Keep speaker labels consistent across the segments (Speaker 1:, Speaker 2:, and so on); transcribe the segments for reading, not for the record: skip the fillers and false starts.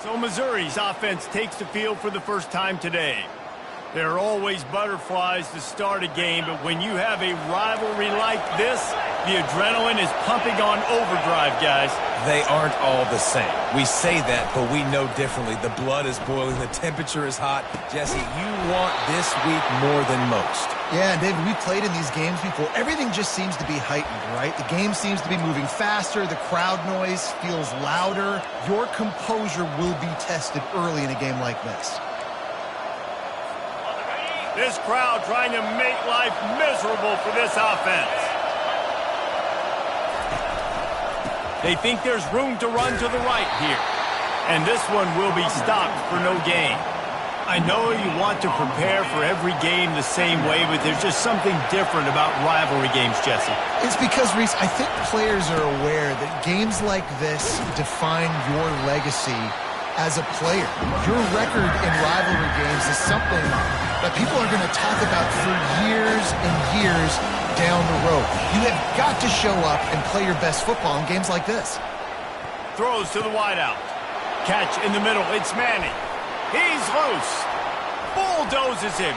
Speaker 1: So Missouri's offense takes the field for the first time today. There are always butterflies to start a game, but when you have a rivalry like this, the adrenaline is pumping on overdrive, guys.
Speaker 2: They aren't all the same. We say that, but we know differently. The blood is boiling. The temperature is hot. Jesse, you want this week more than most.
Speaker 3: Yeah, David, we played in these games before. Everything just seems to be heightened, right? The game seems to be moving faster. The crowd noise feels louder. Your composure will be tested early in a game like this.
Speaker 1: This crowd trying to make life miserable for this offense. They think there's room to run to the right here. And this one will be stopped for no gain. I know you want to prepare for every game the same way, but there's just something different about rivalry games, Jesse.
Speaker 3: It's because, Reese, I think players are aware that games like this define your legacy as a player. Your record in rivalry games is something that people are going to talk about for years and years down the road. You have got to show up and play your best football in games like this.
Speaker 1: Throws to the wideout. Catch in the middle. It's Manning. He's loose. Bulldozes him.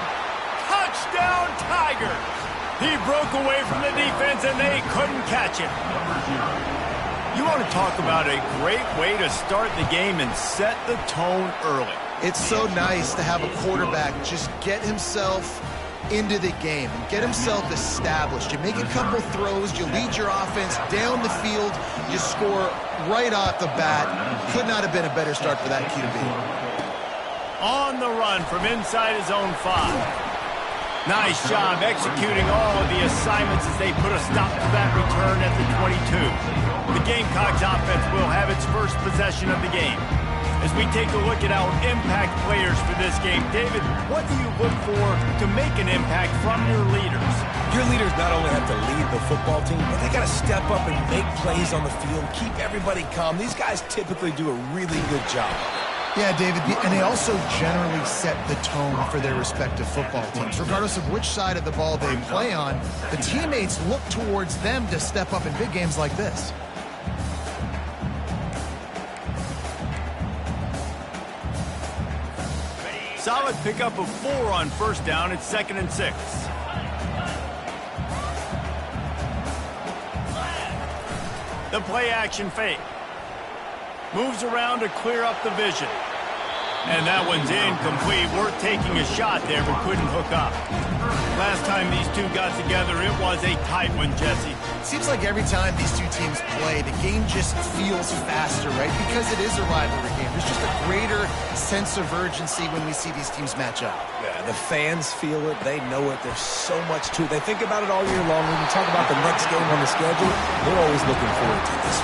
Speaker 1: Touchdown, Tigers. He broke away from the defense, and they couldn't catch him. You want to talk about a great way to start the game and set the tone early.
Speaker 3: It's so nice to have a quarterback just get himself into the game and get himself established. You make a couple throws, you lead your offense down the field, you score right off the bat. Could not have been a better start for that QB.
Speaker 1: On the run from inside his own 5. Nice job executing all of the assignments as they put a stop to that return at the 22. The Gamecocks offense will have its first possession of the game. As we take a look at our impact players for this game, David, what do you look for to make an impact from your leaders?
Speaker 2: Your leaders not only have to lead the football team, but they got to step up and make plays on the field, keep everybody calm. These guys typically do a really good job.
Speaker 3: Yeah, David, and they also generally set the tone for their respective football teams. Regardless of which side of the ball they play on, the teammates look towards them to step up in big games like this.
Speaker 1: Solid pickup of 4 on first down. It's 2nd and 6. The play action fake. Moves around to clear up the vision. And that one's incomplete. Worth taking a shot there, but couldn't hook up. Last time these two got together, it was a tight one, Jesse.
Speaker 3: Seems like every time these two teams play, the game just feels faster, right? Because it is a rivalry game. There's just a greater sense of urgency when we see these teams match up.
Speaker 2: Yeah, the fans feel it. They know it. There's so much to it. They think about it all year long. When you talk about the next game on the schedule, they're always looking forward to this.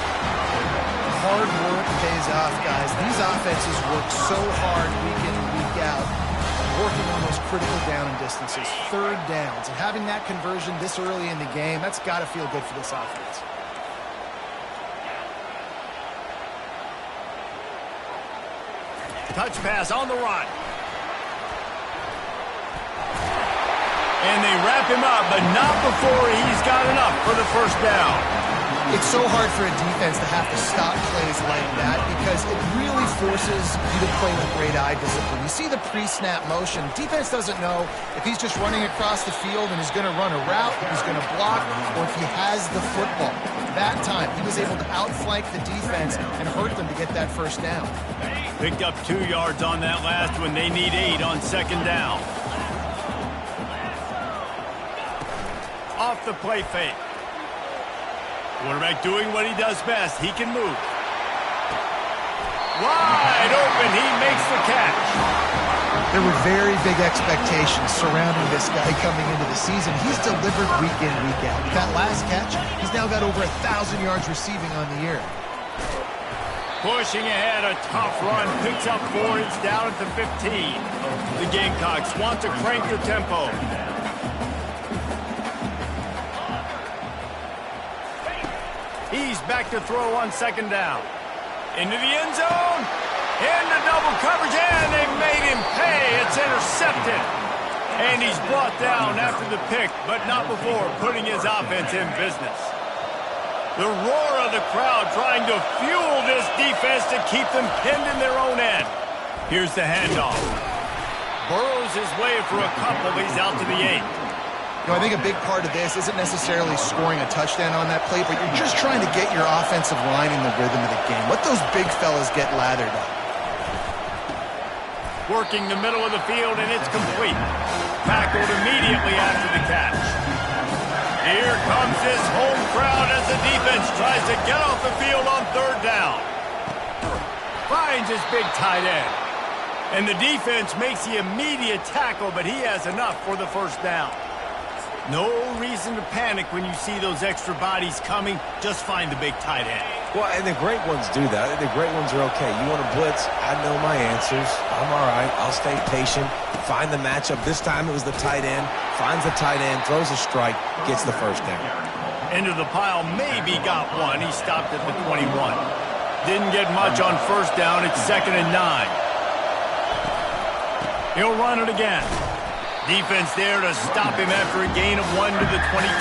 Speaker 3: Hard work pays off, guys. These offenses work so hard week in and week out, working on those critical down and distances, 3rd downs, and having that conversion this early in the game, that's got to feel good for this offense.
Speaker 1: Touch pass on the run. And they wrap him up, but not before he's got enough for the first down.
Speaker 3: It's so hard for a defense to have to stop plays like that because it really forces you to play with great eye discipline. You see the pre-snap motion. Defense doesn't know if he's just running across the field and he's going to run a route, if he's going to block, or if he has the football. That time, he was able to outflank the defense and hurt them to get that first down.
Speaker 1: Picked up 2 yards on that last one. They need 8 on 2nd down. Off the play fake. Quarterback doing what he does best. He can move. Wide open. He makes the catch.
Speaker 3: There were very big expectations surrounding this guy coming into the season. He's delivered week in, week out. With that last catch, he's now got over 1,000 yards receiving on the year.
Speaker 1: Pushing ahead, a tough run. Picks up 4. It's down at the 15. The Gamecocks want to crank the tempo. He's back to throw on 2nd down. Into the end zone. Into double coverage, and they made him pay. It's intercepted. And he's brought down after the pick, but not before putting his offense in business. The roar of the crowd trying to fuel this defense to keep them pinned in their own end. Here's the handoff. Burrows his way for a couple. He's out to the 8.
Speaker 3: You know, I think a big part of this isn't necessarily scoring a touchdown on that play, but you're just trying to get your offensive line in the rhythm of the game. Let those big fellas get lathered up.
Speaker 1: Working the middle of the field, and it's complete. Tackled immediately after the catch. Here comes this home crowd as the defense tries to get off the field on 3rd down. Finds his big tight end. And the defense makes the immediate tackle, but he has enough for the 1st down. No reason to panic when you see those extra bodies coming. Just find the big tight end.
Speaker 2: Well, and the great ones do that. The great ones are okay. You want to blitz? I know my answers. I'm all right. I'll stay patient. Find the matchup. This time it was the tight end. Finds the tight end, throws a strike, gets the 1st down.
Speaker 1: Into the pile, maybe got one. He stopped at the 21. Didn't get much on 1st down. It's 2nd and 9. He'll run it again. Defense there to stop him after a gain of 1 to the 22.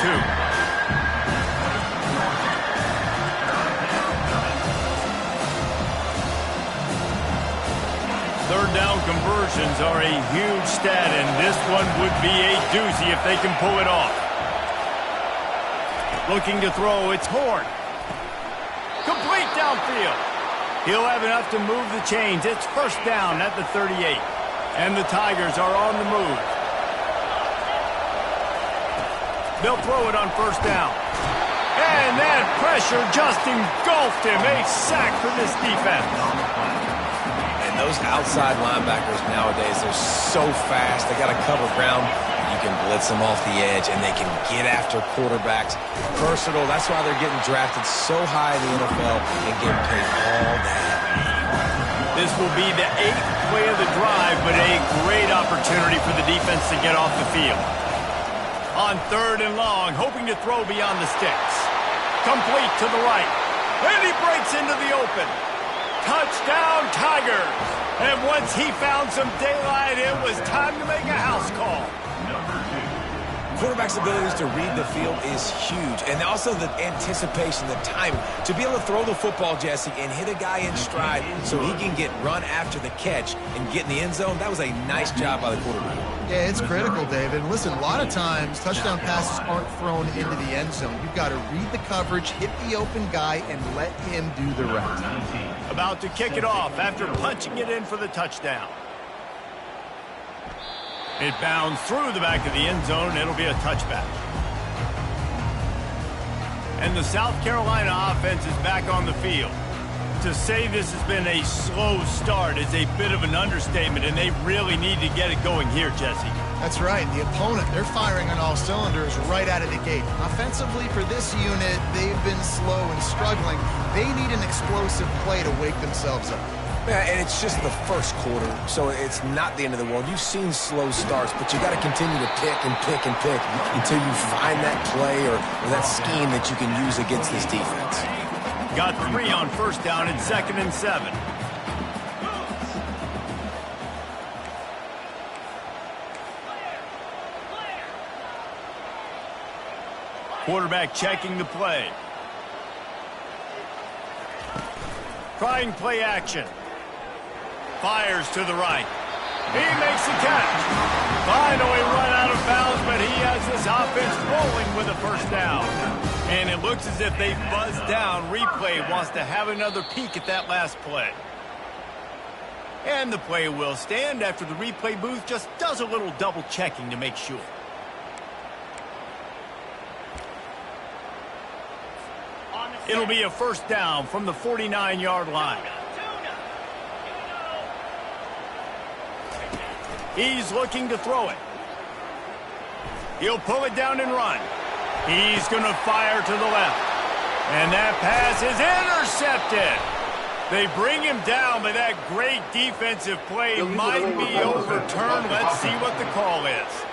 Speaker 1: Third down conversions are a huge stat, and this one would be a doozy if they can pull it off. Looking to throw, it's Horn. Complete downfield. He'll have enough to move the chains. It's 1st down at the 38, and the Tigers are on the move. They'll throw it on 1st down. And that pressure just engulfed him. A sack for this defense.
Speaker 2: And those outside linebackers nowadays, they're so fast. They got to cover ground. You can blitz them off the edge, and they can get after quarterbacks. Versatile. That's why they're getting drafted so high in the NFL and getting paid all that.
Speaker 1: This will be the 8th play of the drive, but a great opportunity for the defense to get off the field. On 3rd and long, hoping to throw beyond the sticks. Complete to the right. And he breaks into the open. Touchdown, Tigers. And once he found some daylight, it was time to make a house call.
Speaker 2: Quarterback's abilities to read the field is huge. And also the anticipation, the timing. To be able to throw the football, Jesse, and hit a guy in stride so he can get run after the catch and get in the end zone, that was a nice job by the quarterback.
Speaker 3: Yeah, it's critical, David. Listen, a lot of times touchdown passes aren't thrown into the end zone. You've got to read the coverage, hit the open guy, and let him do the rest.
Speaker 1: About to kick it off after punching it in for the touchdown. It bounds through the back of the end zone, and it'll be a touchback. And the South Carolina offense is back on the field. To say this has been a slow start is a bit of an understatement, and they really need to get it going here, Jesse.
Speaker 3: That's right. The opponent, they're firing on all cylinders right out of the gate. Offensively, for this unit, they've been slow and struggling. They need an explosive play to wake themselves up.
Speaker 2: Yeah, and it's just the 1st quarter, so it's not the end of the world. You've seen slow starts, but you got to continue to pick and pick and pick until you find that play or that scheme that you can use against this defense.
Speaker 1: Got 3 on 1st down and 2nd and 7. Quarterback checking the play. Trying play action. Fires to the right. He makes the catch. Finally run out of bounds, but he has this offense rolling with a 1st down. And it looks as if they buzzed down. Replay wants to have another peek at that last play. And the play will stand after the replay booth just does a little double checking to make sure. It'll be a 1st down from the 49-yard line. He's looking to throw it. He'll pull it down and run. He's going to fire to the left. And that pass is intercepted. They bring him down, but that great defensive play might be overturned. Let's see what the call is.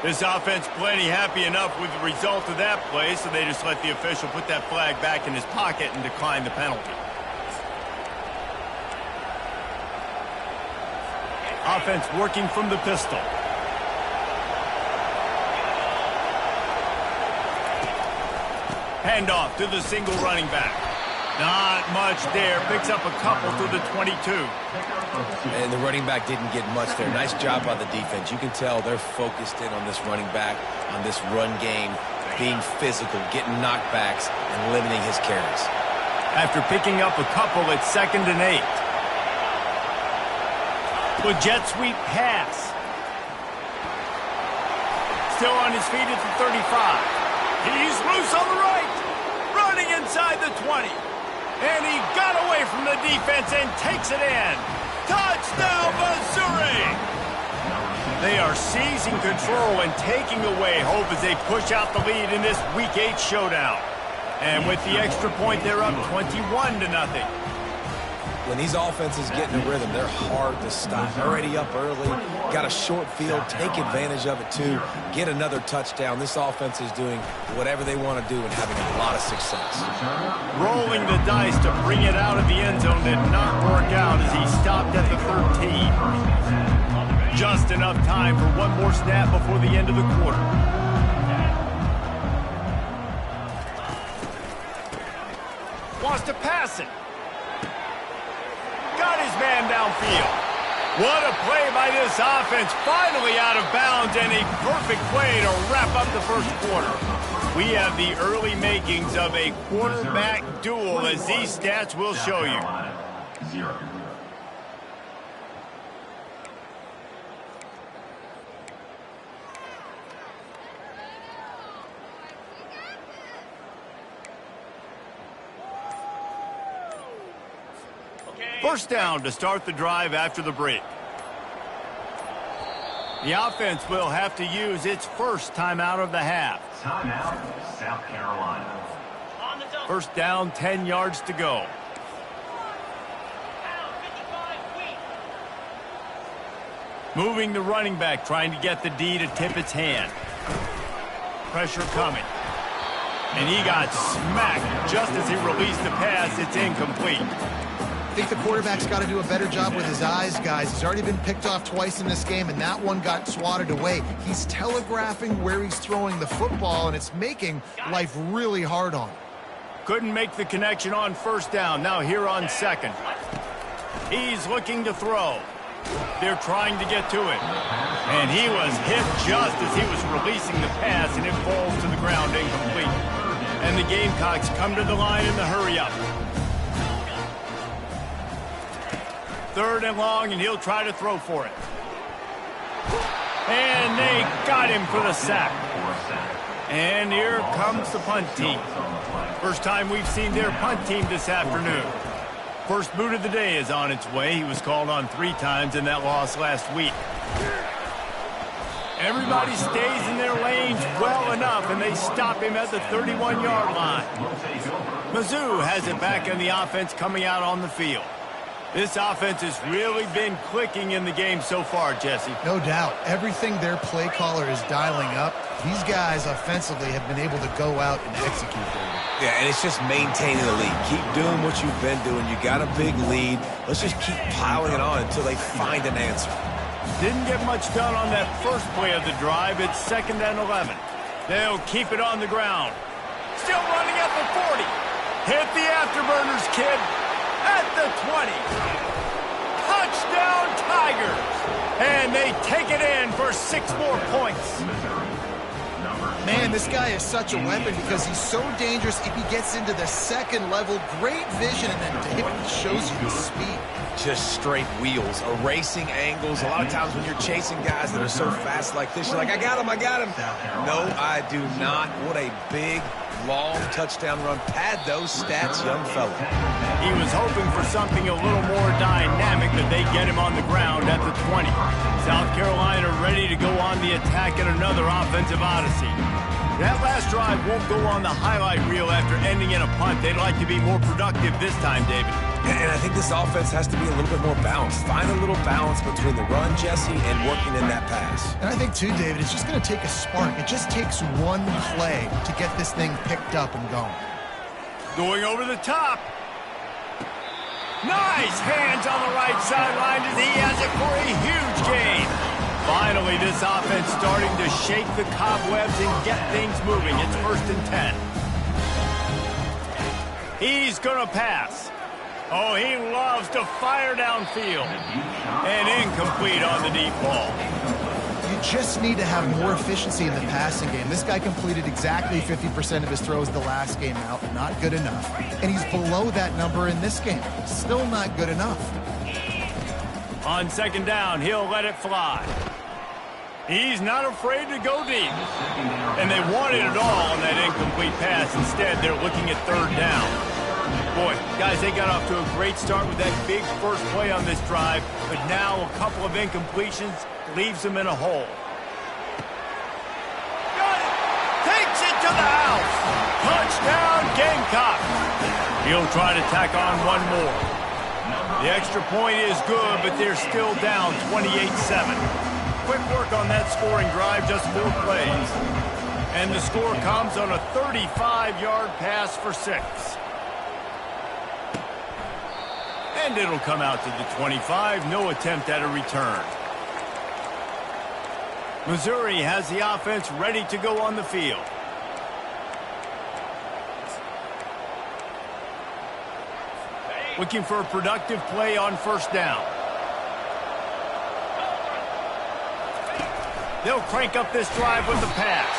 Speaker 1: This offense plenty happy enough with the result of that play, so they just let the official put that flag back in his pocket and decline the penalty. Offense working from the pistol. Handoff to the single running back. Not much there. Picks up a couple to the 22.
Speaker 2: And the running back didn't get much there. Nice job by the defense. You can tell they're focused in on this running back, on this run game, being physical, getting knockbacks, and limiting his carries.
Speaker 1: After picking up a couple, it's 2nd and 8. With jet sweep pass. Still on his feet at the 35. He's loose on the right. Running inside the 20. And he got away from the defense and takes it in. Touchdown, Missouri! They are seizing control and taking away hope as they push out the lead in this Week 8 showdown. And with the extra point, they're up 21-0.
Speaker 2: When these offenses get in a rhythm, they're hard to stop. Already up early, got a short field, take advantage of it too, get another touchdown. This offense is doing whatever they want to do and having a lot of success.
Speaker 1: Rolling the dice to bring it out of the end zone did not work out as he stopped at the 13. Just enough time for one more snap before the end of the quarter. Wants to pass it. Got his man downfield. What a play by this offense. Finally out of bounds and a perfect play to wrap up the first quarter. We have the early makings of a quarterback duel as these stats will show you.
Speaker 4: 0.
Speaker 1: First down to start the drive after the break. The offense will have to use its first timeout of the half.
Speaker 4: Timeout, South Carolina.
Speaker 1: First down, 10 yards to go. Moving the running back, trying to get the D to tip its hand. Pressure coming. And he got smacked just as he released the pass. It's incomplete.
Speaker 3: I think the quarterback's got to do a better job with his eyes, guys. He's already been picked off twice in this game, and that one got swatted away. He's telegraphing where he's throwing the football, and it's making life really hard on him.
Speaker 1: Couldn't make the connection on first down. Now here on second. He's looking to throw. They're trying to get to it. And he was hit just as he was releasing the pass, and it falls to the ground incomplete. And the Gamecocks come to the line in the hurry-up. 3rd and long, and he'll try to throw for it. And they got him for the sack. And here comes the punt team. First time we've seen their punt team this afternoon. First boot of the day is on its way. He was called on 3 times in that loss last week. Everybody stays in their lanes well enough, and they stop him at the 31-yard line. Mizzou has it back in the offense coming out on the field. This offense has really been clicking in the game so far, Jesse.
Speaker 3: No doubt. Everything their play caller is dialing up, these guys offensively have been able to go out and execute for them.
Speaker 2: Yeah, and it's just maintaining the lead. Keep doing what you've been doing. You got a big lead. Let's just keep piling it on until they find an answer.
Speaker 1: Didn't get much done on that first play of the drive. It's 2nd and 11. They'll keep it on the ground. Still running at the 40. Hit the afterburners, kid. At the 20. Touchdown, Tigers. And they take it in for 6 more points.
Speaker 3: Man, this guy is such a weapon because he's so dangerous if he gets into the second level. Great vision, and then he shows you the speed.
Speaker 2: Just straight wheels, erasing angles. A lot of times when you're chasing guys that are so fast like this, you're like, I got him. No, I do not. What a big, long touchdown run. Pad those stats, young fella.
Speaker 1: He was hoping for something a little more dynamic, but they get him on the ground at the 20. South Carolina ready to go on the attack in another offensive odyssey. That last drive won't go on the highlight reel after ending in a punt. They'd like to be more productive this time, David.
Speaker 2: And I think this offense has to be a little bit more balanced. Find a little balance between the run, Jesse, and working in that pass.
Speaker 3: And I think, too, David, it's just going to take a spark. It just takes one play to get this thing picked up and going.
Speaker 1: Going over the top. Nice hands on the right sideline as he has it for a huge gain. Finally, this offense starting to shake the cobwebs and get things moving. It's 1st and 10. He's going to pass. Oh, he loves to fire downfield. And incomplete on the deep ball.
Speaker 3: You just need to have more efficiency in the passing game. This guy completed exactly 50% of his throws the last game out. Not good enough. And he's below that number in this game. Still not good enough.
Speaker 1: On second down, he'll let it fly. He's not afraid to go deep. And they wanted it all on that incomplete pass. Instead, they're looking at third down. Boy, guys, they got off to a great start with that big first play on this drive, but now a couple of incompletions leaves them in a hole. Got it! Takes it to the house! Touchdown, Gamecock! He'll try to tack on one more. The extra point is good, but they're still down 28-7. Quick work on that scoring drive, just 4 plays. And the score comes on a 35-yard pass for 6. And it'll come out to the 25. No attempt at a return. Missouri has the offense ready to go on the field. Looking for a productive play on first down. They'll crank up this drive with the pass.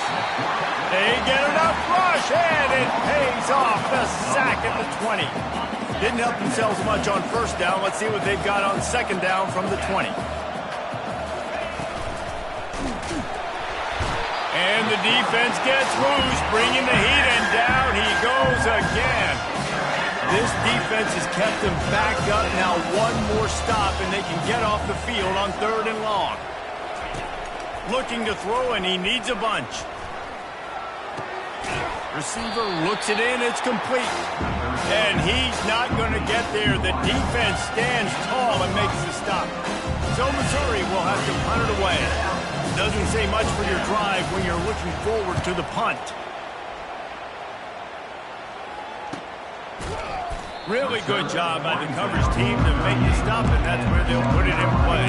Speaker 1: They get enough rush, and it pays off. The sack at the 20. Didn't help themselves much on first down. Let's see what they've got on second down from the 20. And the defense gets loose, bringing the heat, and down he goes again. This defense has kept them backed up. Now one more stop, and they can get off the field on third and long. Looking to throw, and he needs a bunch. Receiver looks it in. It's complete. And he's not going to get there. The defense stands tall and makes the stop. So Missouri will have to punt it away. Doesn't say much for your drive when you're looking forward to the punt. Really good job by the coverage team to make the stop, and that's where they'll put it in play.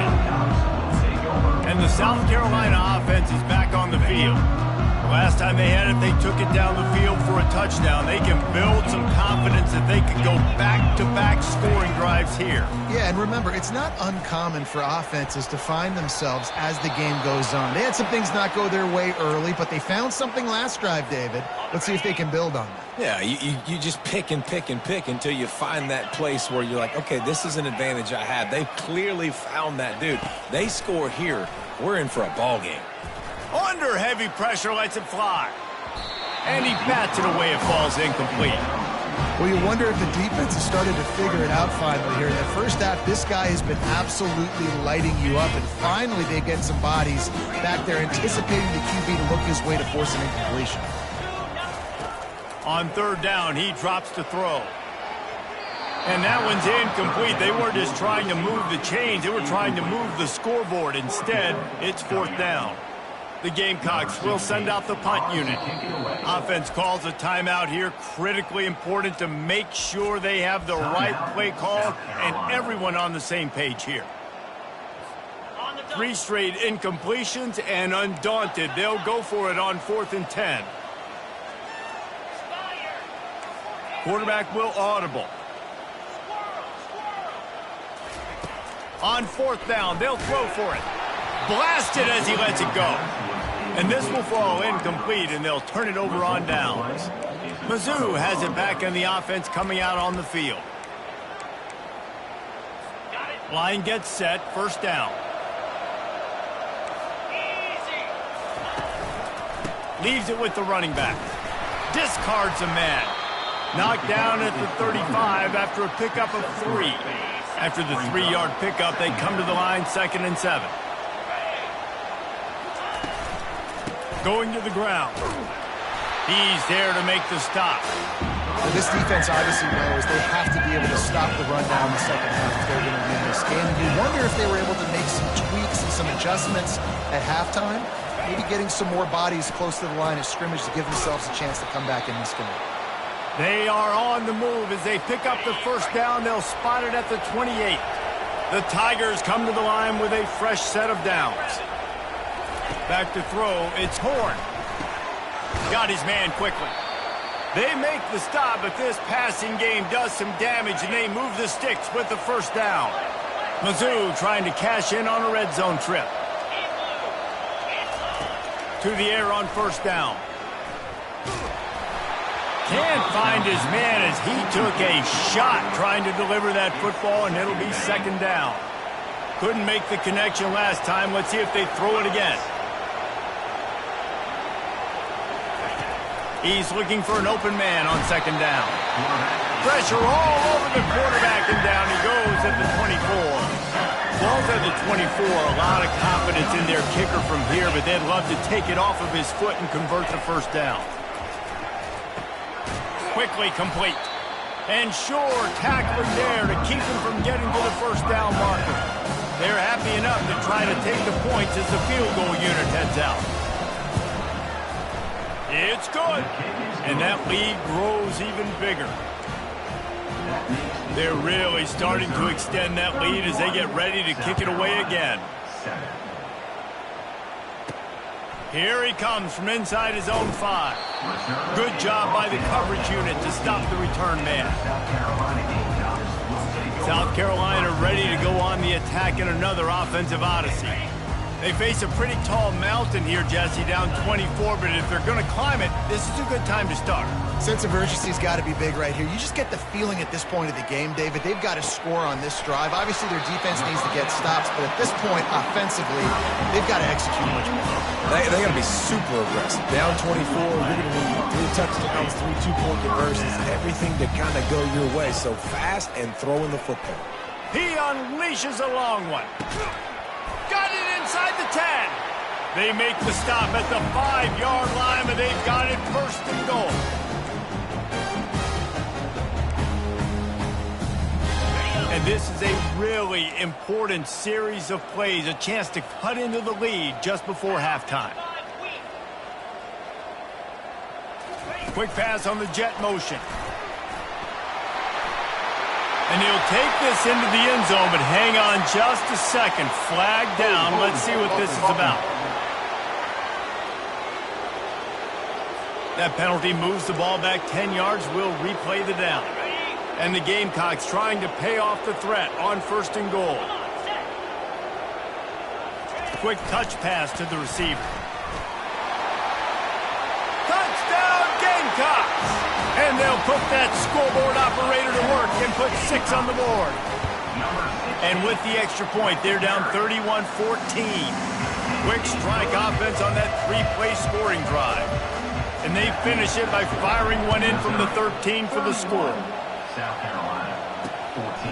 Speaker 1: And the South Carolina offense is back on the field. The last time they had it, they took it down the field for a touchdown. They can build some confidence that they can go back-to-back scoring drives here.
Speaker 3: Yeah, and remember, it's not uncommon for offenses to find themselves as the game goes on. They had some things not go their way early, but they found something last drive, David. Let's see if they can build on that.
Speaker 2: Yeah, you just pick and pick and pick until you find that place where you're like, okay, this is an advantage I have. They clearly found that dude. They score here, we're in for a ball game.
Speaker 1: Under heavy pressure, lets it fly. And he bats it away. It falls incomplete.
Speaker 3: Well, you wonder if the defense has started to figure it out finally here. In the first half, this guy has been absolutely lighting you up, and finally they get some bodies back there anticipating the QB to look his way to force an incompletion.
Speaker 1: On third down, he drops to throw. And that one's incomplete. They weren't just trying to move the chains. They were trying to move the scoreboard. Instead, it's fourth down. The Gamecocks will send out the punt unit. Offense calls a timeout here. Critically important to make sure they have the right play call and everyone on the same page here. 3 straight incompletions, and undaunted, they'll go for it on 4th and 10. Quarterback will audible. On 4th down, they'll throw for it. Blasted as he lets it go. And this will fall incomplete, and they'll turn it over on downs. Mizzou has it back in the offense coming out on the field. Line gets set, first down. Leaves it with the running back. Discards a man. Knocked down at the 35 after a pickup of 3. After the 3-yard pickup, they come to the line, 2nd and 7. Going to the ground. He's there to make the stop.
Speaker 3: Well, this defense obviously knows they have to be able to stop the run down in the second half if they're going to win this game. And you wonder if they were able to make some tweaks and some adjustments at halftime, maybe getting some more bodies close to the line of scrimmage to give themselves a chance to come back in this game.
Speaker 1: They are on the move as they pick up the first down. They'll spot it at the 28. The Tigers come to the line with a fresh set of downs. Back to throw, it's Horn. Got his man quickly. They make the stop, but this passing game does some damage, and they move the sticks with the first down. Mizzou trying to cash in on a red zone trip. To the air on first down. Can't find his man as he took a shot trying to deliver that football, and it'll be second down. Couldn't make the connection last time. Let's see if they throw it again. He's looking for an open man on second down. Pressure all over the quarterback, and down he goes at the 24. Ball's at the 24. A lot of confidence in their kicker from here, but they'd love to take it off of his foot and convert the first down. Quickly complete. And sure, tackling there to keep him from getting to the first down marker. They're happy enough to try to take the points as the field goal unit heads out. It's good. And that lead grows even bigger. They're really starting to extend that lead as they get ready to kick it away again. Here he comes from inside his own 5. Good job by the coverage unit to stop the return man. South Carolina ready to go on the attack in another offensive odyssey. They face a pretty tall mountain here, Jesse, down 24, but if they're going to climb it, this is a good time to start.
Speaker 3: Sense of urgency's got to be big right here. You just get the feeling at this point of the game, David, they've got to score on this drive. Obviously, their defense needs to get stops, but at this point, offensively, they've got to execute much better.
Speaker 2: They got to be super aggressive. Down 24, you're going to need 3 touchdowns, 3 two-point conversions, everything to kind of go your way. So fast and throwing the football.
Speaker 1: He unleashes a long one. Got it inside the 10. They make the stop at the 5-yard line, but they've got it first and goal. And this is a really important series of plays, a chance to cut into the lead just before halftime. Quick pass on the jet motion. And he'll take this into the end zone, but hang on just a second. Flag down. Let's see what this is about. That penalty moves the ball back 10 yards. We'll replay the down. And the Gamecocks trying to pay off the threat on first and goal. Quick touch pass to the receiver. Touchdown Gamecocks! And they'll put that scoreboard operator to work and put 6 on the board. And with the extra point, they're down 31-14. Quick strike offense on that 3-play scoring drive. And they finish it by firing one in from the 13 for the score.
Speaker 4: South Carolina, 14.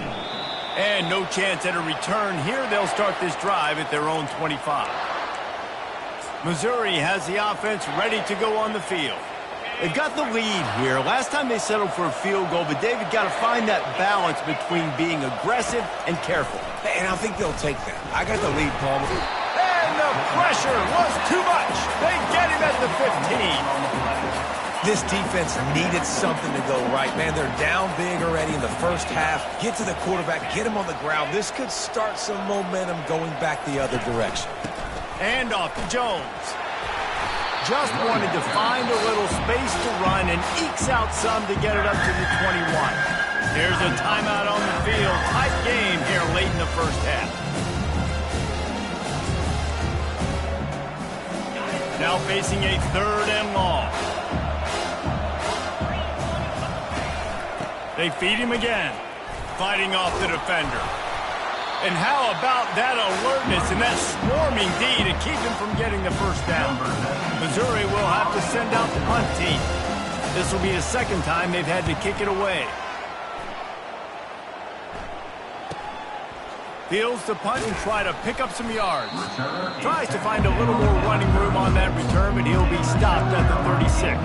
Speaker 1: And no chance at a return here. They'll start this drive at their own 25. Missouri has the offense ready to go on the field. They've got the lead here. Last time they settled for a field goal, but David got to find that balance between being aggressive and careful.
Speaker 2: And I think they'll take that. I got the lead, Paul.
Speaker 1: And the pressure was too much. They get him at the 15.
Speaker 2: This defense needed something to go right, man. They're down big already in the first half. Get to the quarterback, get him on the ground. This could start some momentum going back the other direction.
Speaker 1: And off to Jones. Just wanted to find a little space to run and ekes out some to get it up to the 21. Here's a timeout on the field. Tight game here late in the first half. Now facing a 3rd and long. They feed him again. Fighting off the defender. And how about that alertness and that swarming D to keep him from getting the first down? Missouri will have to send out the punt team. This will be the 2nd time they've had to kick it away. Fields to punt and try to pick up some yards. Tries to find a little more running room on that return, but he'll be stopped at the 36.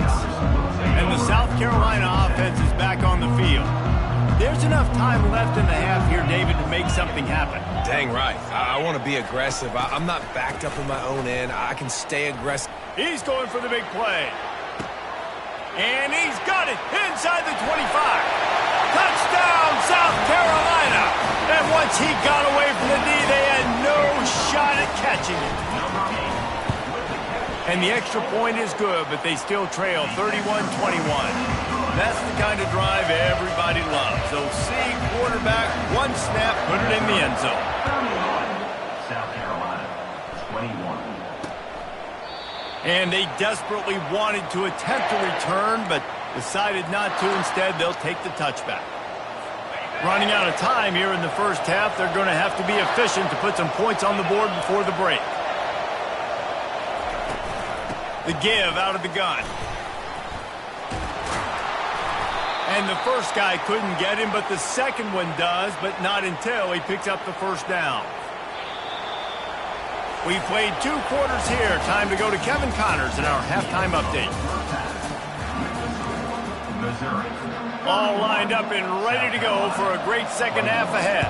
Speaker 1: And the South Carolina offense is back on the field. There's enough time left in the half here, David, to make something happen.
Speaker 2: Dang right. I want to be aggressive. I'm not backed up in my own end. I can stay aggressive.
Speaker 1: He's going for the big play. And he's got it inside the 25. Touchdown, South Carolina. And once he got away from the knee, they had no shot at catching it. And the extra point is good, but they still trail 31-21. That's the kind of drive everybody loves. So see quarterback, one snap, put it in the end zone.
Speaker 4: South Carolina, 21.
Speaker 1: And they desperately wanted to attempt a return, but decided not to. Instead, they'll take the touchback. Running out of time here in the first half, they're going to have to be efficient to put some points on the board before the break. The give out of the gun. And the first guy couldn't get him, but the second one does, but not until he picks up the first down. We played 2 quarters here. Time to go to Kevin Connors in our halftime update.
Speaker 4: Missouri.
Speaker 1: All lined up and ready to go for a great second half ahead.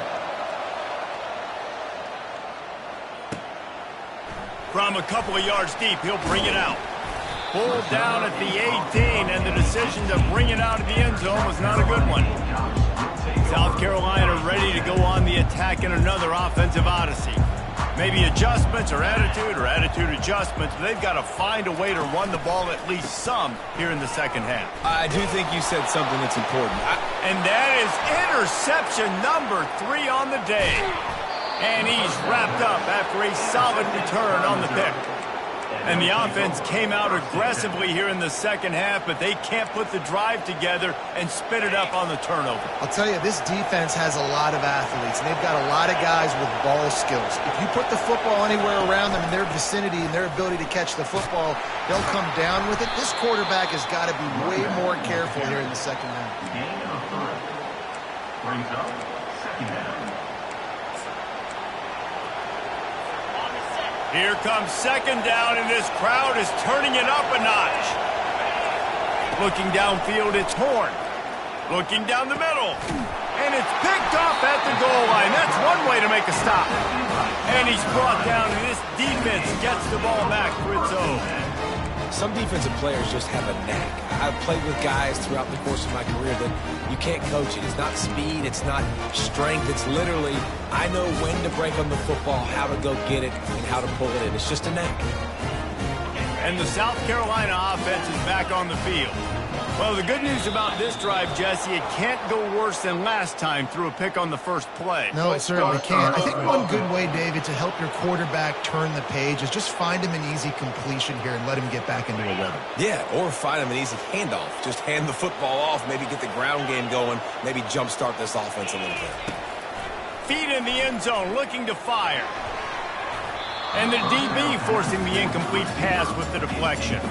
Speaker 1: From a couple of yards deep, he'll bring it out. Pulled down at the 18, and the decision to bring it out of the end zone was not a good one. South Carolina ready to go on the attack in another offensive odyssey. Maybe adjustments or attitude adjustments, but they've got to find a way to run the ball at least some here in the second half.
Speaker 2: I do think you said something that's important.
Speaker 1: And that is interception number 3 on the day. And he's wrapped up after a solid return on the pick. And the offense came out aggressively here in the second half, but they can't put the drive together and spit it up on the turnover.
Speaker 3: I'll tell you, this defense has a lot of athletes, and they've got a lot of guys with ball skills. If you put the football anywhere around them in their vicinity and their ability to catch the football, they'll come down with it. This quarterback has got to be way more careful here in the second half.
Speaker 4: Gain of 3. Brings up second down.
Speaker 1: Here comes second down, and this crowd is turning it up a notch. Looking downfield, it's Horn. Looking down the middle. And it's picked off at the goal line. That's one way to make a stop. And he's brought down, and this defense gets the ball back for its own.
Speaker 2: Some defensive players just have a knack. I've played with guys throughout the course of my career that you can't coach it. It's not speed, it's not strength. It's literally, I know when to break on the football, how to go get it, and how to pull it in. It's just a knack.
Speaker 1: And the South Carolina offense is back on the field. Well, the good news about this drive, Jesse, it can't go worse than last time through a pick on the first play.
Speaker 3: No, it certainly can't. I think one good way, David, to help your quarterback turn the page is just find him an easy completion here and let him get back into a rhythm.
Speaker 2: Yeah, or find him an easy handoff. Just hand the football off, maybe get the ground game going, maybe jumpstart this offense a little bit.
Speaker 1: Feet in the end zone, looking to fire. And the DB forcing the incomplete pass with the deflection.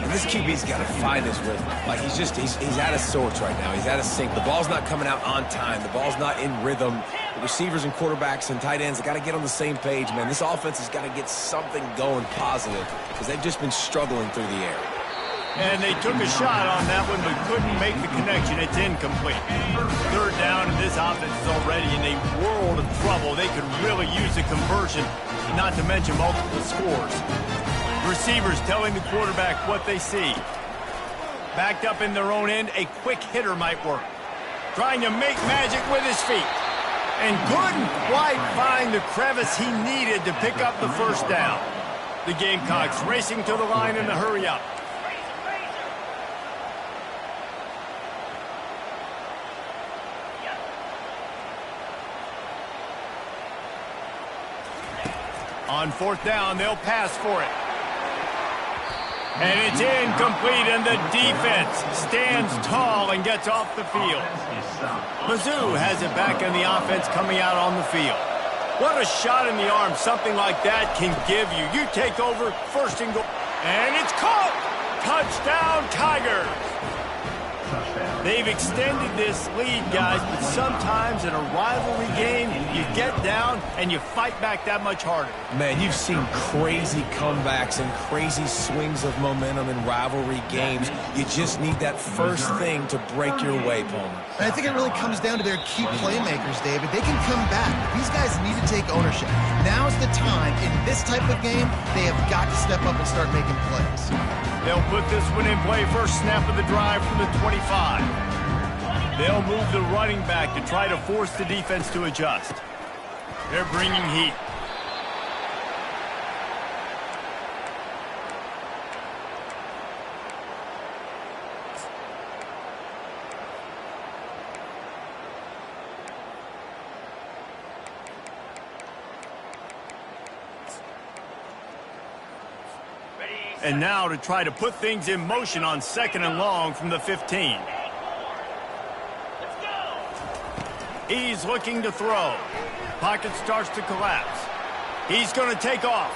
Speaker 2: And this QB's got to find his rhythm. Like, he's out of sorts right now. He's out of sync. The ball's not coming out on time. The ball's not in rhythm. The receivers and quarterbacks and tight ends have got to get on the same page, man. This offense has got to get something going positive because they've just been struggling through the air.
Speaker 1: And they took a shot on that one but couldn't make the connection. It's incomplete. Third down, and this offense is already in a world of trouble. They could really use a conversion, not to mention multiple scores. Receivers telling the quarterback what they see. Backed up in their own end, a quick hitter might work. Trying to make magic with his feet. And couldn't quite find the crevice he needed to pick up the first down. The Gamecocks racing to the line in a hurry up. On fourth down, they'll pass for it. And it's incomplete, and the defense stands tall and gets off the field. Mizzou has it back in the offense coming out on the field. What a shot in the arm something like that can give you. You take over, first and goal. And it's caught! Touchdown, Tigers! They've extended this lead, guys, but sometimes in a rivalry game, you get down and you fight back that much harder.
Speaker 2: Man, you've seen crazy comebacks and crazy swings of momentum in rivalry games. You just need that first thing to break your way, Palmer.
Speaker 3: And I think it really comes down to their key playmakers, David. They can come back. These guys need to take ownership. Now's the time. In this type of game, they have got to step up and start making plays.
Speaker 1: They'll put this one in play. First snap of the drive from the 25. They'll move the running back to try to force the defense to adjust. They're bringing heat. And now to try to put things in motion on 2nd and long from the 15. He's looking to throw. Pocket starts to collapse. He's going to take off.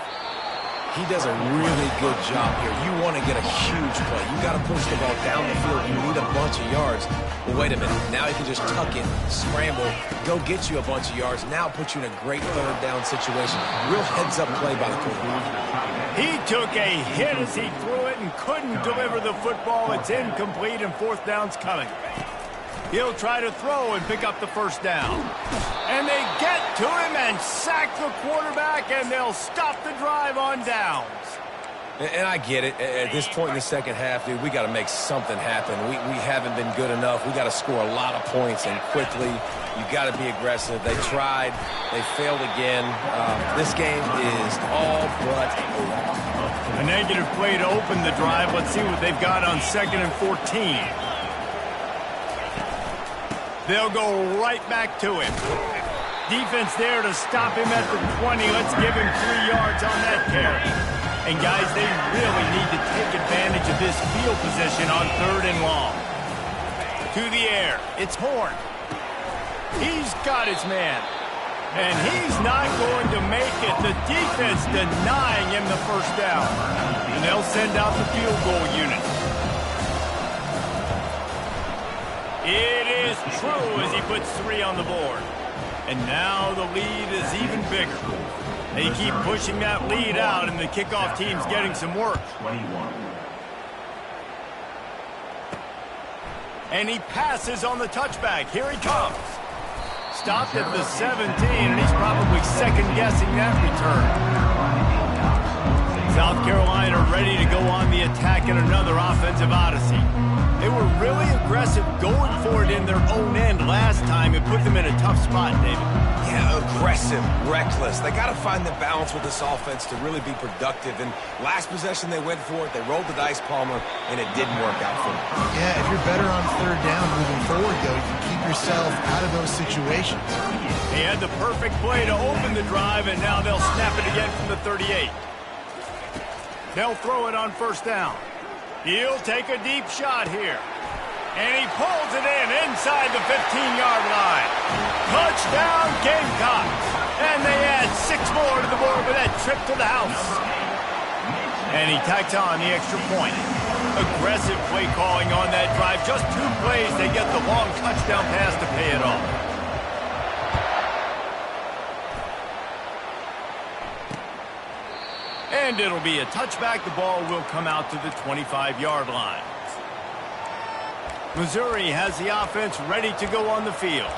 Speaker 2: He does a really good job here. You want to get a huge play. You got to push the ball down the field. You need a bunch of yards. Well, wait a minute. Now he can just tuck it, scramble, go get you a bunch of yards. Now put you in a great 3rd down situation. Real heads-up play by the quarterback.
Speaker 1: He took a hit as he threw it and couldn't deliver the football. It's incomplete and 4th down's coming. He'll try to throw and pick up the 1st down. And they get to him and sack the quarterback, and they'll stop the drive on downs.
Speaker 2: And I get it. At this point in the 2nd half, dude, we got to make something happen. We haven't been good enough. We got to score a lot of points and quickly. You got to be aggressive. They tried. They failed again. This game is all but over.
Speaker 1: A negative play to open the drive. Let's see what they've got on 2nd and 14. They'll go right back to him. Defense there to stop him at the 20. Let's give him 3 yards on that carry. And, guys, they really need to take advantage of this field position on 3rd and long. To the air. It's Horn. He's got his man. And he's not going to make it. The defense denying him the 1st down. And they'll send out the field goal unit. It is true as he puts 3 on the board. And now the lead is even bigger. They keep pushing that lead out, and the kickoff team's getting some work.
Speaker 4: 21.
Speaker 1: And he passes on the touchback. Here he comes. Stopped at the 17, and he's probably second-guessing that return. South Carolina ready to go on the attack in another offensive odyssey. They were really aggressive going for it in their own end last time. It put them in a tough spot, David.
Speaker 2: Yeah, aggressive, reckless. They got to find the balance with this offense to really be productive. And last possession, they went for it. They rolled the dice, Palmer, and it didn't work out for them.
Speaker 3: Yeah, if you're better on 3rd down moving forward, though, you can keep yourself out of those situations.
Speaker 1: They had the perfect play to open the drive, and now they'll snap it again from the 38. They'll throw it on 1st down. He'll take a deep shot here. And he pulls it in inside the 15-yard line. Touchdown, Gamecocks. And they add 6 more to the board with that trip to the house. And he tacks on the extra point. Aggressive play calling on that drive. Just 2 plays, they get the long touchdown pass to pay it off. And it'll be a touchback. The ball will come out to the 25-yard line. Missouri has the offense ready to go on the field.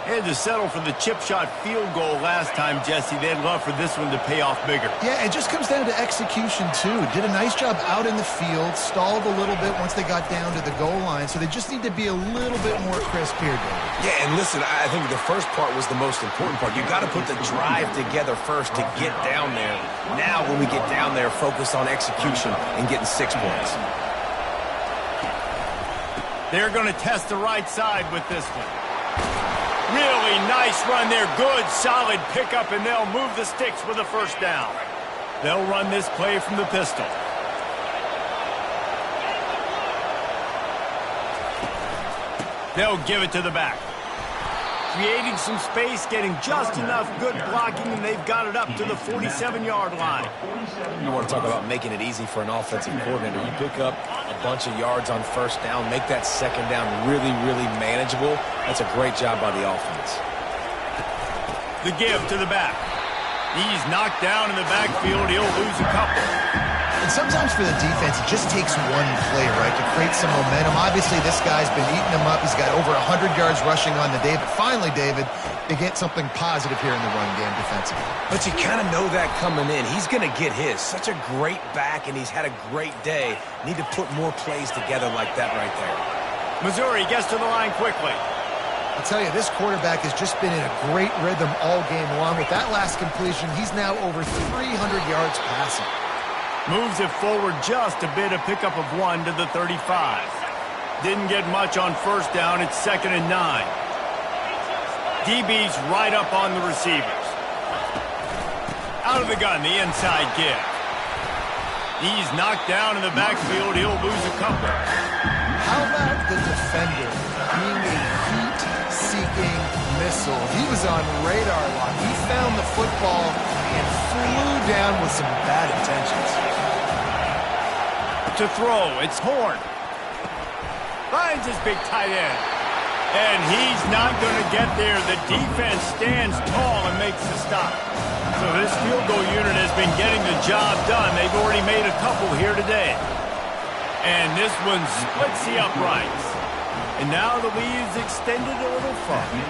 Speaker 1: They had to settle for the chip shot field goal last time, Jesse. They'd love for this one to pay off bigger.
Speaker 3: Yeah, it just comes down to execution, too. Did a nice job out in the field, stalled a little bit once they got down to the goal line, so they just need to be a little bit more crisp here, David.
Speaker 2: Yeah, and listen, I think the first part was the most important part. You got to put the drive together first to get down there. Now, when we get down there, focus on execution and getting 6 points.
Speaker 1: They're going to test the right side with this one. Really nice run there. Good, solid pickup, and they'll move the sticks with a 1st down. They'll run this play from the pistol. They'll give it to the back. Creating some space, getting just enough good blocking, and they've got it up to the 47-yard line.
Speaker 2: You want to talk about making it easy for an offensive coordinator. You pick up a bunch of yards on 1st down, make that 2nd down really, really manageable. That's a great job by the offense.
Speaker 1: The give to the back. He's knocked down in the backfield. He'll lose a couple.
Speaker 3: And sometimes for the defense, it just takes one play, right, to create some momentum. Obviously, this guy's been eating them up. He's got over 100 yards rushing on the day. But finally, David, they get something positive here in the run game defensively.
Speaker 2: But you kind of know that coming in. He's going to get his. Such a great back, and he's had a great day. Need to put more plays together like that right there.
Speaker 1: Missouri gets to the line quickly.
Speaker 3: I'll tell you, this quarterback has just been in a great rhythm all game long. With that last completion, he's now over 300 yards passing.
Speaker 1: Moves it forward just a bit, a pickup of 1 to the 35. Didn't get much on 1st down. It's 2nd and 9. DB's right up on the receivers. Out of the gun, the inside give. He's knocked down in the backfield. He'll lose a couple.
Speaker 3: How about the defender being a heat-seeking missile? He was on radar lock. He found the football and flew down with some bad intentions.
Speaker 1: To throw, it's Horn. Finds his big tight end. And he's not going to get there. The defense stands tall and makes the stop. So this field goal unit has been getting the job done. They've already made a couple here today. And this one splits the uprights. And now the lead's extended a little further.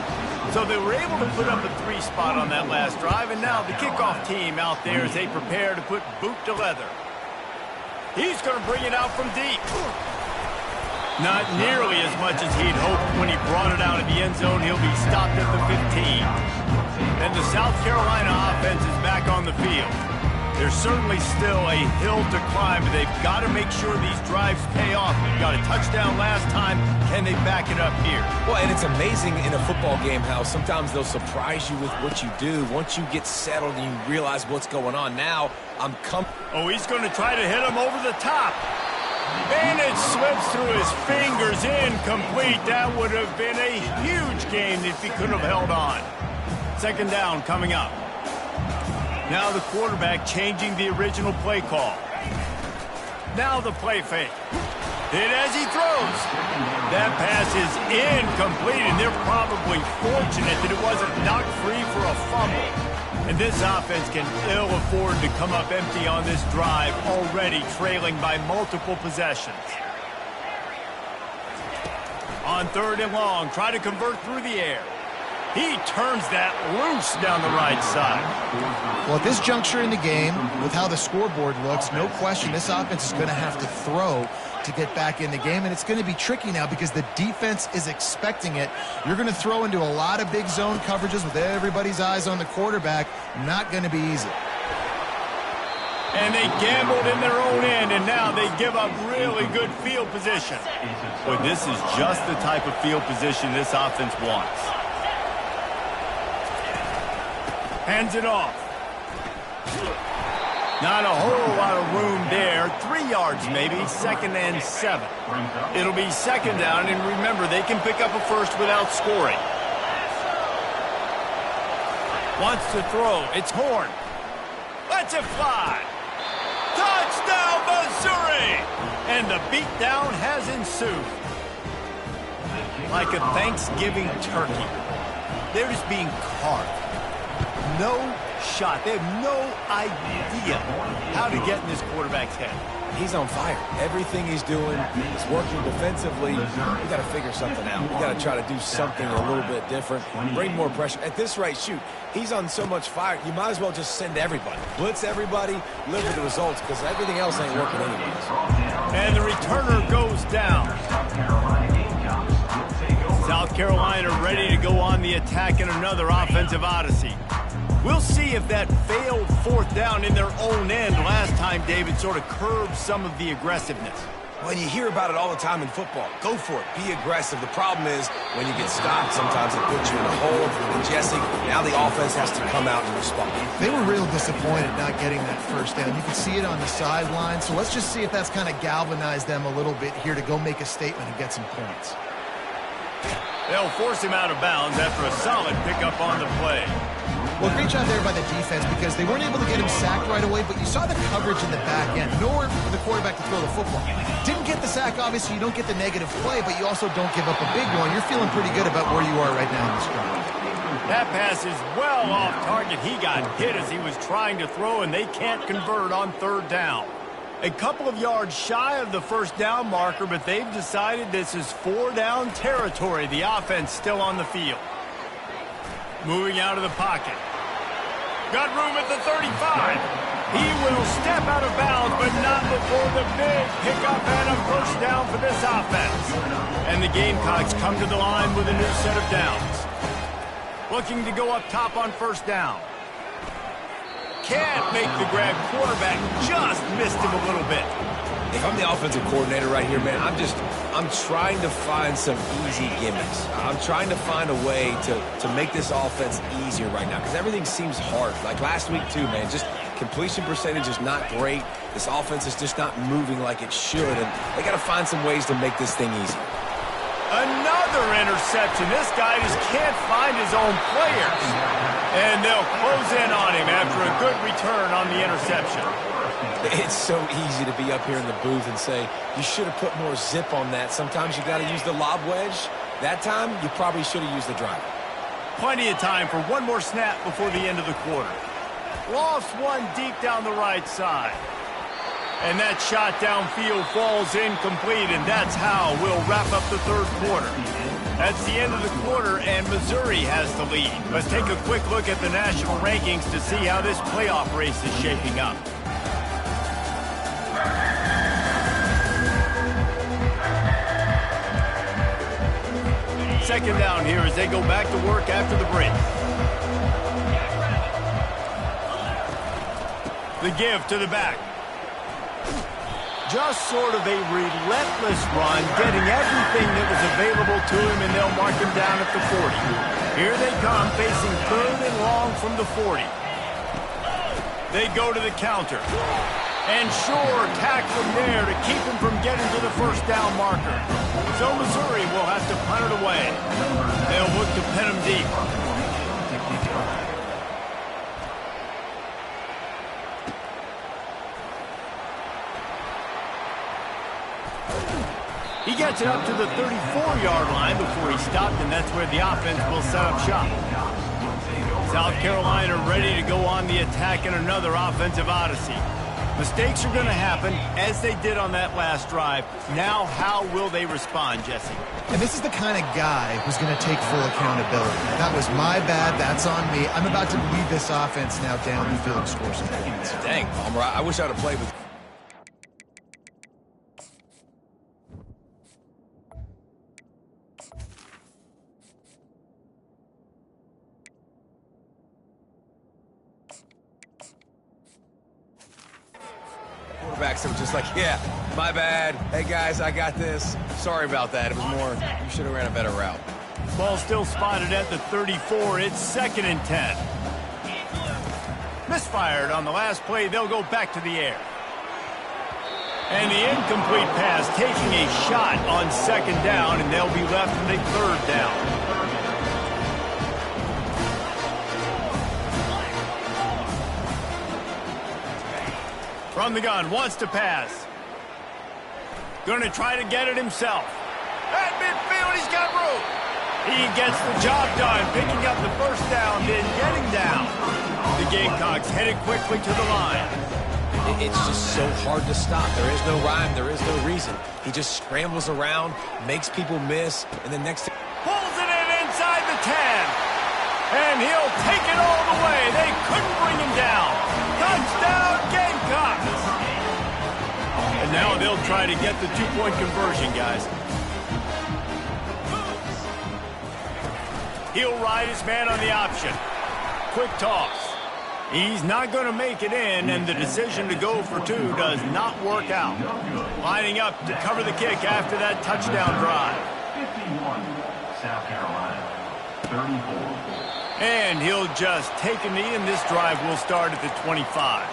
Speaker 1: So they were able to put up a 3 spot on that last drive. And now the kickoff team out there as they prepare to put boot to leather. He's going to bring it out from deep. Not nearly as much as he'd hoped when he brought it out of the end zone. He'll be stopped at the 15. And the South Carolina offense is back on the field. There's certainly still a hill to climb, but they've got to make sure these drives pay off. We've got a touchdown last time. Can they back it up here?
Speaker 2: Well, and it's amazing in a football game how sometimes they'll surprise you with what you do. Once you get settled and you realize what's going on, now I'm
Speaker 1: Oh, he's going to try to hit him over the top. And it slips through his fingers, incomplete. That would have been a huge game if he could have held on. Second down coming up. Now the quarterback changing the original play call. Now the play fake. Hit as he throws. That pass is incomplete, and they're probably fortunate that it wasn't knocked free for a fumble. And this offense can ill afford to come up empty on this drive, already trailing by multiple possessions. On 3rd and long, try to convert through the air. He turns that loose down the right side.
Speaker 3: Well, at this juncture in the game, with how the scoreboard looks, no question this offense is going to have to throw to get back in the game, and it's going to be tricky now because the defense is expecting it. You're going to throw into a lot of big zone coverages with everybody's eyes on the quarterback. Not going to be easy.
Speaker 1: And they gambled in their own end, and now they give up really good field position. Boy, this is just the type of field position this offense wants. Hands it off. Not a whole lot of room there. 3 yards maybe, 2nd and 7. It'll be 2nd down, and remember, they can pick up a first without scoring. Wants to throw. It's Horn. Lets it fly. Touchdown, Missouri! And the beatdown has ensued. Like a Thanksgiving turkey. They're just being carved. No shot. They have no idea how to get in this quarterback's head.
Speaker 2: He's on fire. Everything he's doing is working defensively. We got to figure something out. We got to try to do something a little bit different. Bring more pressure. At this rate, shoot, he's on so much fire, you might as well just send everybody. Blitz everybody, live with the results, because everything else ain't working anyways.
Speaker 1: And the returner goes down. South Carolina ready to go on the attack in another offensive odyssey. We'll see if that failed 4th down in their own end last time, David, sort of curbed some of the aggressiveness.
Speaker 2: When you hear about it all the time in football, go for it. Be aggressive. The problem is when you get stopped, sometimes it puts you in a hole. And Jesse, now the offense has to come out and respond.
Speaker 3: They were real disappointed not getting that 1st down. You can see it on the sideline. So let's just see if that's kind of galvanized them a little bit here to go make a statement and get some points.
Speaker 1: They'll force him out of bounds after a solid pickup on the play.
Speaker 3: Well, great job there by the defense because they weren't able to get him sacked right away, but you saw the coverage in the back end. Nowhere for the quarterback to throw the football. Didn't get the sack, obviously. You don't get the negative play, but you also don't give up a big one. You're feeling pretty good about where you are right now in this drive.
Speaker 1: That pass is well off target. He got hit as he was trying to throw, and they can't convert on 3rd down. A couple of yards shy of the 1st down marker, but they've decided this is 4-down territory. The offense still on the field. Moving out of the pocket. Got room at the 35. He will step out of bounds, but not before the big pickup and a first down for this offense. And the Gamecocks come to the line with a new set of downs. Looking to go up top on 1st down. Can't make the grab. Quarterback just missed him a little bit.
Speaker 2: If I'm the offensive coordinator right here, man, I'm trying to find some easy gimmicks. I'm trying to find a way to make this offense easier right now because everything seems hard. Like last week, too, man. Just completion percentage is not great. This offense is just not moving like it should, and they got to find some ways to make this thing easy.
Speaker 1: Another interception. This guy just can't find his own players. And they'll close in on him after a good return on the interception.
Speaker 2: It's so easy to be up here in the booth and say, you should have put more zip on that. Sometimes you got to use the lob wedge. That time, you probably should have used the driver.
Speaker 1: Plenty of time for one more snap before the end of the quarter. Lost one deep down the right side. And that shot downfield falls incomplete, and that's how we'll wrap up the third quarter. That's the end of the quarter, and Missouri has the lead. Let's take a quick look at the national rankings to see how this playoff race is shaping up. Second down here as they go back to work after the break. The give to the back. Just sort of a relentless run, getting everything that was available to him, and they'll mark him down at the 40. Here they come, facing third and long from the 40. They go to the counter. And sure, tack from there to keep him from getting to the first down marker. So Missouri will have to punt it away. They'll look to pin him deep. He gets it up to the 34-yard line before he stopped, and that's where the offense will set up shop. South Carolina ready to go on the attack in another offensive odyssey. Mistakes are going to happen, as they did on that last drive. Now, how will they respond, Jesse?
Speaker 3: And this is the kind of guy who's going to take full accountability. That was my bad. That's on me. I'm about to lead this offense now down the field and score some points.
Speaker 2: Dang, Palmer, I wish I would have played with... Quarterbacks that were just like, yeah, my bad. Hey, guys, I got this. Sorry about that. It was more, you should have ran a better route.
Speaker 1: Ball still spotted at the 34. It's 2nd and 10. Misfired on the last play. They'll go back to the air. And the incomplete pass taking a shot on 2nd down, and they'll be left with a 3rd down. From the gun, wants to pass. Going to try to get it himself. At midfield, he's got room. He gets the job done, picking up the first down, then getting down. The Gamecocks headed quickly to the line.
Speaker 2: It's just so hard to stop. There is no rhyme. There is no reason. He just scrambles around, makes people miss, and then next...
Speaker 1: Pulls it in inside the 10. And he'll take it all the way. They couldn't bring him down. Touchdown, Gamecocks. And now they'll try to get the 2-point conversion, guys. He'll ride his man on the option. Quick toss. He's not going to make it in, and the decision to go for 2 does not work out. Lining up to cover the kick after that touchdown drive.
Speaker 4: 51, South Carolina. 34.
Speaker 1: And he'll just take a knee, and this drive will start at the 25.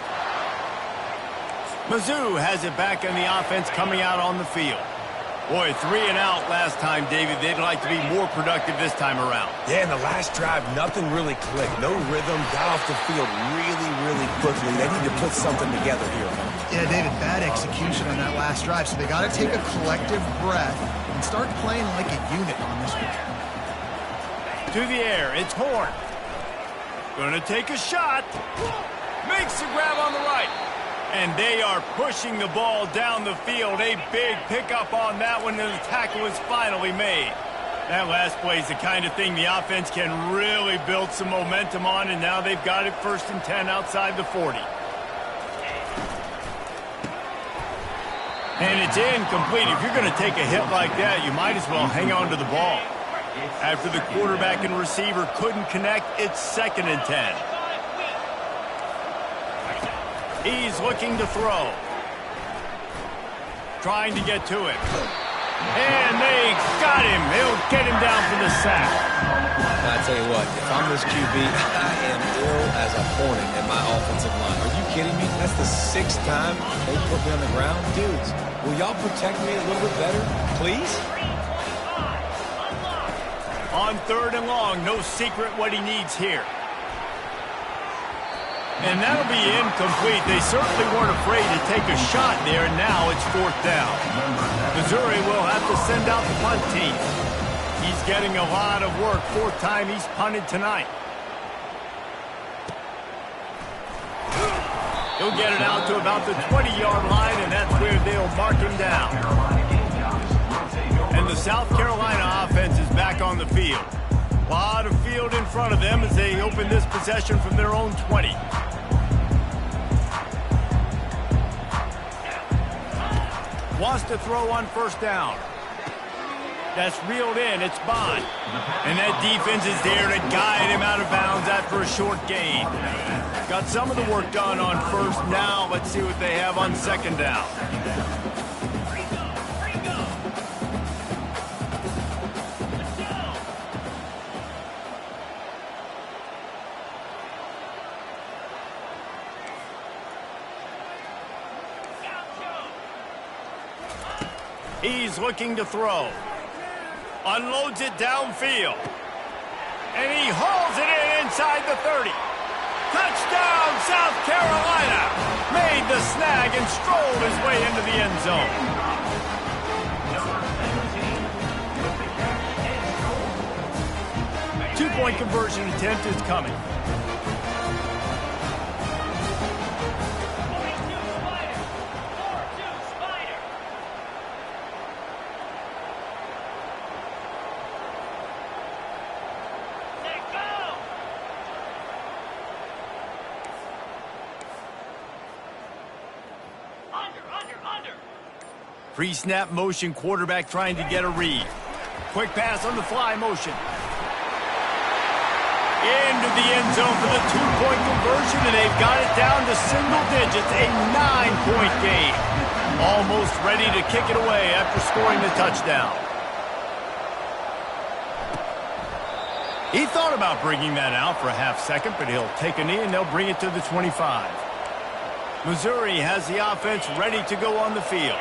Speaker 1: Mizzou has it back on the offense coming out on the field. Boy, 3 and out last time, David. They'd like to be more productive this time around.
Speaker 2: Yeah, in the last drive, nothing really clicked. No rhythm, got off the field really, really quickly. They need to put something together here.
Speaker 3: Yeah, David, bad execution on that last drive, so they got to take a collective breath and start playing like a unit on this one.
Speaker 1: To the air, it's Horn. Going to take a shot. Makes the grab on the right. And they are pushing the ball down the field. A big pickup on that one, and the tackle is finally made. That last play is the kind of thing the offense can really build some momentum on, and now they've got it 1st and 10 outside the 40. And it's incomplete. If you're going to take a hit like that, you might as well hang on to the ball. After the quarterback and receiver couldn't connect, it's 2nd and 10. He's looking to throw. Trying to get to it. And they got him. He'll get him down for the sack.
Speaker 2: Well, I tell you what, if I'm this QB, I am ill as a hornet in my offensive line. Are you kidding me? That's the 6th time they put me on the ground. Dudes, will y'all protect me a little bit better, please?
Speaker 1: On 3rd and long, no secret what he needs here. And that'll be incomplete. They certainly weren't afraid to take a shot there. Now it's 4th down. Missouri will have to send out the punt team. He's getting a lot of work. 4th time he's punted tonight. He'll get it out to about the 20-yard line, and that's where they'll mark him down. And the South Carolina offense is back on the field. A lot of field in front of them as they open this possession from their own 20. Wants to throw on 1st down. That's reeled in. It's Bond. And that defense is there to guide him out of bounds after a short gain. Got some of the work done on 1st. Now let's see what they have on 2nd down. He's looking to throw. Unloads it downfield. And he hauls it in inside the 30. Touchdown, South Carolina. Made the snag and strolled his way into the end zone. Two-point conversion attempt is coming. Pre-snap motion, quarterback trying to get a read. Quick pass on the fly motion. Into the end zone for the 2-point conversion, and they've got it down to single digits, a 9-point game. Almost ready to kick it away after scoring the touchdown. He thought about bringing that out for a half second, but he'll take a knee and they'll bring it to the 25. Missouri has the offense ready to go on the field.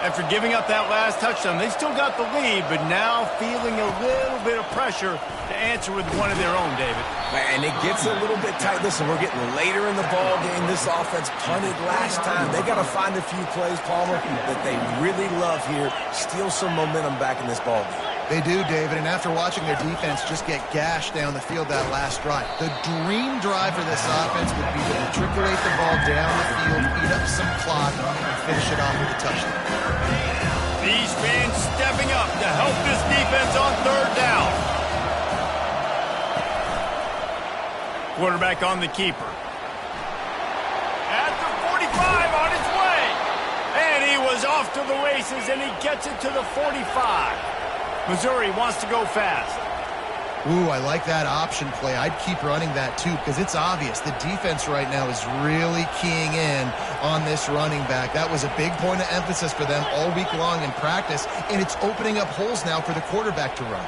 Speaker 1: After giving up that last touchdown, they still got the lead, but now feeling a little bit of pressure to answer with one of their own, David.
Speaker 2: And it gets a little bit tight. Listen, we're getting later in the ball game. This offense punted last time. They got to find a few plays, Palmer, that they really love here. Steal some momentum back in this ball game.
Speaker 3: They do, David, and after watching their defense just get gashed down the field that last drive, the dream drive for this offense would be to matriculate the ball down the field, eat up some clock, and finish it off with a touchdown.
Speaker 1: These fans stepping up to help this defense on 3rd down. Quarterback on the keeper. At the 45 on its way. And he was off to the races, and he gets it to the 45. Missouri wants to go fast.
Speaker 3: Ooh, I like that option play. I'd keep running that too because it's obvious the defense right now is really keying in on this running back. That was a big point of emphasis for them all week long in practice, and it's opening up holes now for the quarterback to run.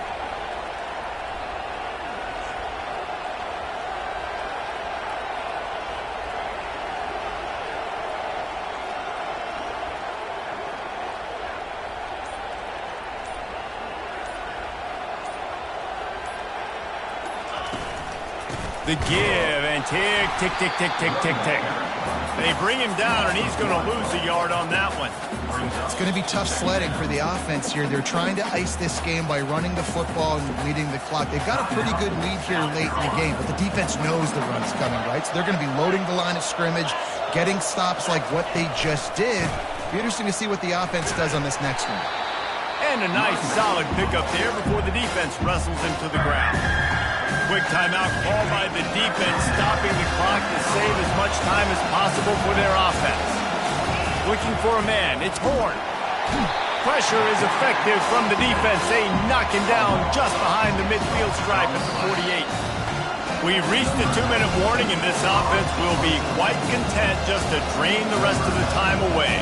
Speaker 1: The give and tick, tick, tick, tick, tick, tick, tick. They bring him down, and he's going to lose a yard on that one.
Speaker 3: It's going to be tough sledding for the offense here. They're trying to ice this game by running the football and leading the clock. They've got a pretty good lead here late in the game, but the defense knows the run's coming, right? So they're going to be loading the line of scrimmage, getting stops like what they just did. Be interesting to see what the offense does on this next one.
Speaker 1: And a nice solid pickup there before the defense wrestles him to the ground. Quick timeout called by the defense, stopping the clock to save as much time as possible for their offense. Looking for a man. It's Horn. Pressure is effective from the defense. They knock him down just behind the midfield stripe at the 48. We've reached the 2-minute warning, and this offense will be quite content just to drain the rest of the time away.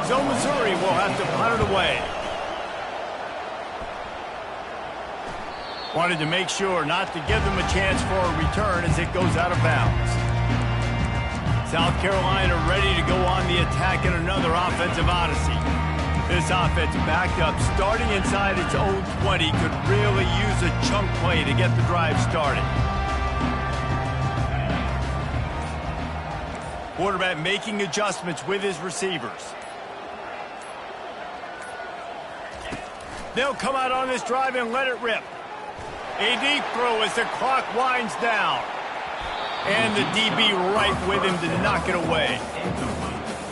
Speaker 1: So Missouri will have to punt it away. Wanted to make sure not to give them a chance for a return as it goes out of bounds. South Carolina ready to go on the attack in another offensive odyssey. This offense backed up, starting inside its own 20, could really use a chunk play to get the drive started. Quarterback making adjustments with his receivers. They'll come out on this drive and let it rip. A deep throw as the clock winds down. And the DB right with him to knock it away.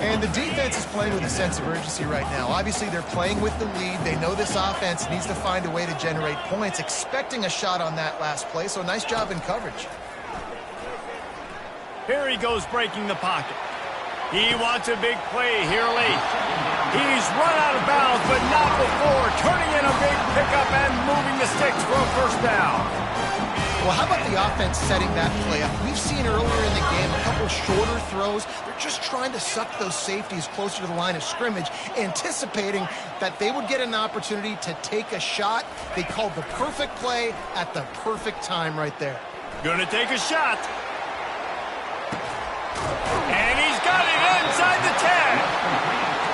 Speaker 3: And the defense is playing with a sense of urgency right now. Obviously, they're playing with the lead. They know this offense needs to find a way to generate points, expecting a shot on that last play, so nice job in coverage.
Speaker 1: Here he goes breaking the pocket. He wants a big play here late. He's run out of bounds, but not before. Turning in a big pickup and moving the sticks for a first down.
Speaker 3: Well, how about the offense setting that play up? We've seen earlier in the game a couple shorter throws. They're just trying to suck those safeties closer to the line of scrimmage, anticipating that they would get an opportunity to take a shot. They called the perfect play at the perfect time right there.
Speaker 1: Gonna take a shot. And he's got it inside the 10.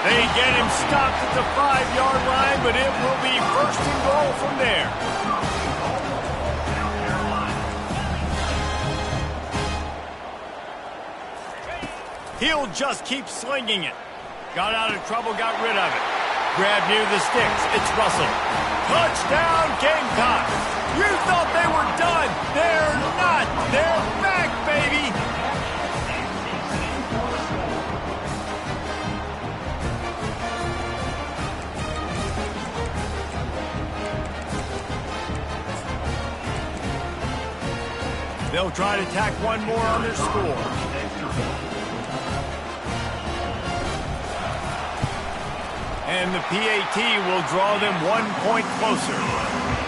Speaker 1: They get him stopped at the 5-yard line, but it will be first and goal from there. He'll just keep slinging it. Got out of trouble, got rid of it. Grabbed near the sticks. It's Russell. Touchdown, Gamecocks. You thought they were done. They're not. They're back, baby. They'll try to tack one more on their score. And the PAT will draw them 1 point closer.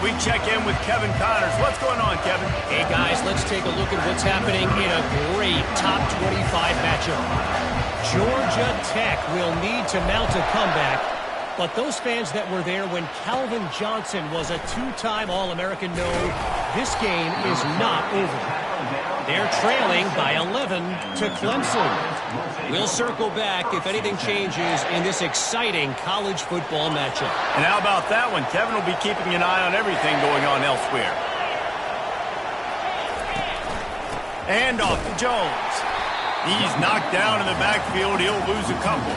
Speaker 1: We check in with Kevin Connors. What's going on, Kevin?
Speaker 5: Hey, guys, let's take a look at what's happening in a great top 25 matchup. Georgia Tech will need to mount a comeback, but those fans that were there when Calvin Johnson was a two-time All-American know this game is not over. They're trailing by 11 to Clemson. We'll circle back if anything changes in this exciting college football matchup.
Speaker 1: And how about that one? Kevin will be keeping an eye on everything going on elsewhere. And off to Jones. He's knocked down in the backfield. He'll lose a couple.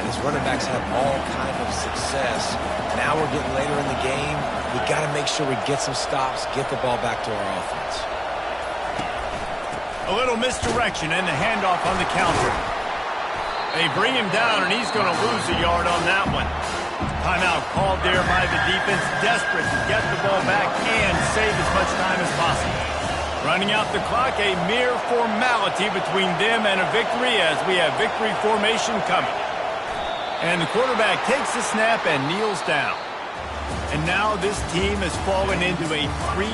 Speaker 2: His running backs have all kind of success. Now we're getting later in the game. We got to make sure we get some stops, get the ball back to our offense.
Speaker 1: A little misdirection and the handoff on the counter. They bring him down, and he's going to lose a yard on that one. Timeout called there by the defense, desperate to get the ball back and save as much time as possible. Running out the clock, a mere formality between them and a victory as we have victory formation coming. And the quarterback takes the snap and kneels down. And now this team has fallen into a 3